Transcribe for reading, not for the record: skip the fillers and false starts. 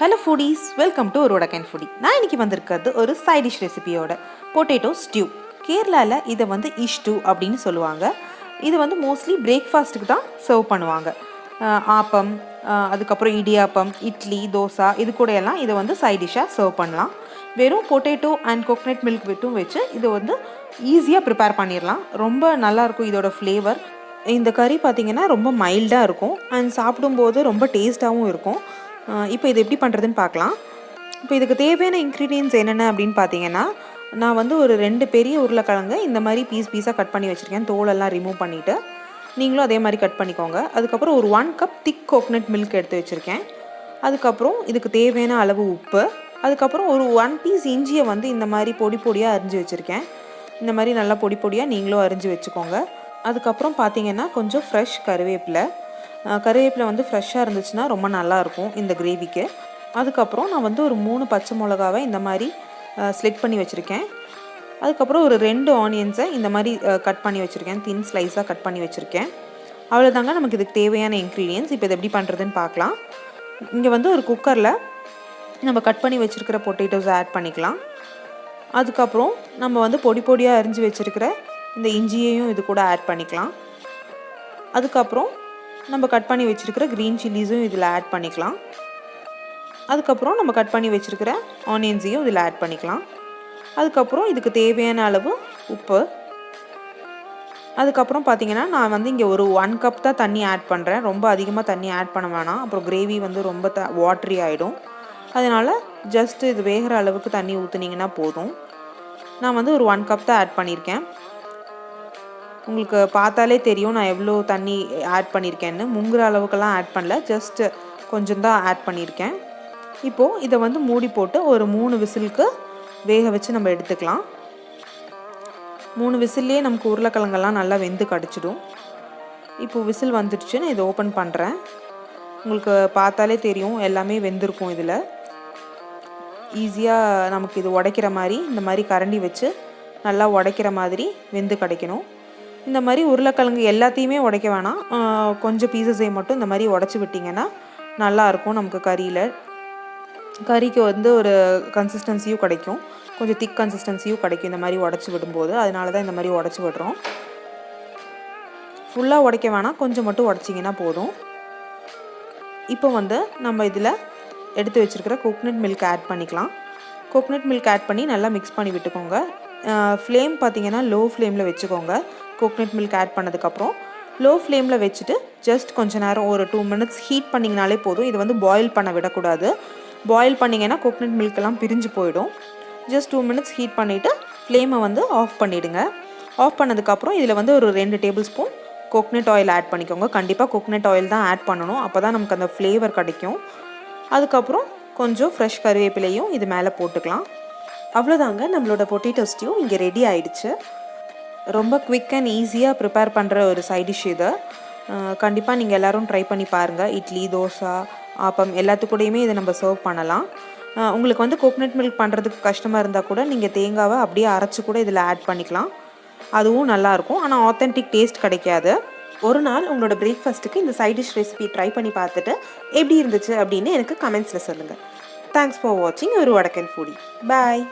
Hello foodies, welcome to ஒரு வடக்கன் foodie. நான் இன்றைக்கி வந்திருக்கிறது ஒரு சைட் டிஷ் ரெசிபியோட பொட்டேட்டோ ஸ்டியூ. கேரளாவில் இதை இஷ்டு அப்படின்னு சொல்லுவாங்க. இது மோஸ்ட்லி பிரேக்ஃபாஸ்ட்டுக்கு தான் சர்வ் பண்ணுவாங்க. ஆப்பம், அதுக்கப்புறம் இடியாப்பம், இட்லி, தோசா இது கூடையெல்லாம் இதை சைட் டிஷ்ஷாக சர்வ் பண்ணலாம். வெறும் பொட்டேட்டோ அண்ட் கோகனட் மில்க் விட்டும் வச்சு இது ஈஸியாக ப்ரிப்பேர் பண்ணிடலாம். ரொம்ப நல்லாயிருக்கும் இதோட ஃப்ளேவர். இந்த கறி பார்த்திங்கன்னா ரொம்ப மைல்டாக இருக்கும் அண்ட் சாப்பிடும்போது ரொம்ப டேஸ்ட்டாகவும் இருக்கும். இப்போ இது எப்படி பண்ணுறதுன்னு பார்க்கலாம். இப்போ இதுக்கு தேவையான இன்க்ரீடியன்ட்ஸ் என்னென்ன அப்படின்னு பார்த்தீங்கன்னா, நான் ஒரு 2 பெரிய உருளைக்கிழங்கு இந்த மாதிரி பீஸாக கட் பண்ணி வச்சுருக்கேன். தோலெல்லாம் ரிமூவ் பண்ணிவிட்டு நீங்களும் அதே மாதிரி கட் பண்ணிக்கோங்க. அதுக்கப்புறம் ஒரு 1 கப் திக் கோகனட் மில்க் எடுத்து வச்சுருக்கேன். அதுக்கப்புறம் இதுக்கு தேவையான அளவு உப்பு, அதுக்கப்புறம் ஒரு 1 பீஸ் இஞ்சியை இந்த மாதிரி பொடியாக அரிஞ்சு வச்சுருக்கேன். இந்த மாதிரி நல்லா பொடியாக நீங்களும் அரிஞ்சு வச்சுக்கோங்க. அதுக்கப்புறம் பார்த்தீங்கன்னா கொஞ்சம் ஃப்ரெஷ் கருவேப்பிலை ஃப்ரெஷ்ஷாக இருந்துச்சுன்னா ரொம்ப நல்லாயிருக்கும் இந்த கிரேவிக்கு. அதுக்கப்புறம் நான் ஒரு 3 பச்சை மிளகாவை இந்த மாதிரி ஸ்லிட் பண்ணி வச்சுருக்கேன். அதுக்கப்புறம் ஒரு 2 ஆனியன்ஸை இந்த மாதிரி கட் பண்ணி வச்சுருக்கேன். தின் ஸ்லைஸாக கட் பண்ணி வச்சுருக்கேன். அவ்வளோதாங்க நமக்கு இதுக்கு தேவையான இன்க்ரீடியன்ஸ். இப்போ இது எப்படி பண்ணுறதுன்னு பார்க்கலாம். இங்கே ஒரு குக்கரில் நம்ம கட் பண்ணி வச்சுருக்கிற பொட்டேட்டோஸை ஆட் பண்ணிக்கலாம். அதுக்கப்புறம் நம்ம பொடியாக அரிஞ்சு வச்சுருக்கிற இந்த இஞ்சியையும் இது கூட ஆட் பண்ணிக்கலாம். அதுக்கப்புறம் நம்ம கட் பண்ணி வச்சுருக்கிற க்ரீன் சில்லிஸும் இதில் ஆட் பண்ணிக்கலாம். அதுக்கப்புறம் நம்ம கட் பண்ணி வச்சுருக்கிற ஆனியன்ஸையும் இதில் ஆட் பண்ணிக்கலாம். அதுக்கப்புறம் இதுக்கு தேவையான அளவு உப்பு. அதுக்கப்புறம் பார்த்திங்கன்னா நான் இங்கே ஒரு 1 கப் தான் தண்ணி ஆட் பண்ணுறேன். ரொம்ப அதிகமாக தண்ணி ஆட் பண்ண வேணாம், அப்புறம் கிரேவி ரொம்ப வாட்ரி ஆகிடும். அதனால் ஜஸ்ட் இது வேகிற அளவுக்கு தண்ணி ஊற்றுனீங்கன்னா போதும். நான் ஒரு 1 கப் தான் ஆட் பண்ணியிருக்கேன். உங்களுக்கு பார்த்தாலே தெரியும் நான் எவ்வளோ தண்ணி ஆட் பண்ணியிருக்கேன்னு. முங்குற அளவுக்கெல்லாம் ஆட் பண்ணல, ஜஸ்ட் கொஞ்சம் தான் ஆட் பண்ணியிருக்கேன். இப்போது இதை மூடி போட்டு ஒரு 3 விசிலுக்கு வேக வச்சு நம்ம எடுத்துக்கலாம். 3 விசில்லையே நமக்கு உருளைக்கிழங்கெல்லாம் நல்லா வெந்து கிடச்சிடும். இப்போது விசில் வந்துடுச்சு, நான் இதை ஓப்பன் பண்ணுறேன். உங்களுக்கு பார்த்தாலே தெரியும் எல்லாமே வெந்திருக்கும். இதில் ஈஸியாக நமக்கு இது உடைக்கிற மாதிரி இந்த மாதிரி கரண்டி வச்சு நல்லா உடைக்கிற மாதிரி வெந்து கிடைக்கணும். இந்த மாதிரி உருளைக்கிழங்கு எல்லாத்தையுமே உடைக்க வேணாம், கொஞ்சம் பீசஸை மட்டும் இந்த மாதிரி உடச்சி விட்டிங்கன்னா நல்லாயிருக்கும். நமக்கு கறிக்கு ஒரு கன்சிஸ்டன்சியும் கிடைக்கும், கொஞ்சம் திக் கன்சிஸ்டன்சியும் கிடைக்கும் இந்த மாதிரி உடச்சி விடும்போது. அதனால தான் இந்த மாதிரி உடச்சி விடுறோம். ஃபுல்லாக உடைக்க வேணாம், கொஞ்சம் மட்டும் உடச்சிங்கன்னா போதும். இப்போ நம்ம இதில் எடுத்து வச்சுருக்கிற கோகனட் மில்க் ஆட் பண்ணிக்கலாம். கோகனட் மில்க் ஆட் பண்ணி நல்லா மிக்ஸ் பண்ணி விட்டுக்கோங்க. ஃப்ளேம் பார்த்திங்கன்னா லோ ஃப்ளேமில் வச்சுக்கோங்க. கோகனட் மில்க் ஆட் பண்ணதுக்கப்புறம் லோ ஃப்ளேமில் வச்சுட்டு ஜஸ்ட் கொஞ்சம் நேரம் ஒரு 2 மினிட்ஸ் ஹீட் பண்ணிங்கனாலே போதும். இது பாயில் பண்ண விடக்கூடாது. பாயில் பண்ணிங்கன்னா கோகனட் மில்கெல்லாம் பிரிஞ்சு போயிடும். ஜஸ்ட் 2 மினிட்ஸ் ஹீட் பண்ணிவிட்டு ஃப்ளேமை ஆஃப் பண்ணிவிடுங்க. ஆஃப் பண்ணதுக்கப்புறம் இதில் ஒரு 2 tablespoon coconut oil add பண்ணிக்கோங்க. கண்டிப்பாக கோகனட் ஆயில் தான் ஆட் பண்ணணும், அப்போ தான் நமக்கு அந்த ஃப்ளேவர் கிடைக்கும். அதுக்கப்புறம் கொஞ்சம் ஃப்ரெஷ் கருவேப்பிலையும் இது மேலே போட்டுக்கலாம். அவ்வளோதாங்க, நம்மளோட பொட்டேட்டோ ஸ்டியூ இங்கே ரெடி ஆகிடுச்சு. ரொம்ப குவிக் அண்ட் ஈஸியாக ப்ரிப்பேர் பண்ணுற ஒரு சைட் டிஷ் இது. கண்டிப்பாக நீங்கள் எல்லோரும் ட்ரை பண்ணி பாருங்கள். இட்லி, தோசா, ஆப்பம் எல்லாத்துக்கூடையுமே இதை நம்ம சர்வ் பண்ணலாம். உங்களுக்கு கோகனட் மில்க் பண்ணுறதுக்கு கஷ்டமாக இருந்தால் கூட நீங்கள் தேங்காவை அப்படியே அரைச்சி கூட இதில் ஆட் பண்ணிக்கலாம். அதுவும் நல்லாயிருக்கும், ஆனால் ஆத்தென்டிக் டேஸ்ட் கிடைக்காது. ஒரு நாள் உங்களோட பிரேக்ஃபாஸ்ட்டுக்கு இந்த சைட் டிஷ் ரெசிபி ட்ரை பண்ணி பார்த்துட்டு எப்படி இருந்துச்சு அப்படின்னு எனக்கு கமெண்ட்ஸில் சொல்லுங்கள். தேங்க்ஸ் ஃபார் வாட்சிங் ஒரு வடக்கன் ஃபுடி. பாய்.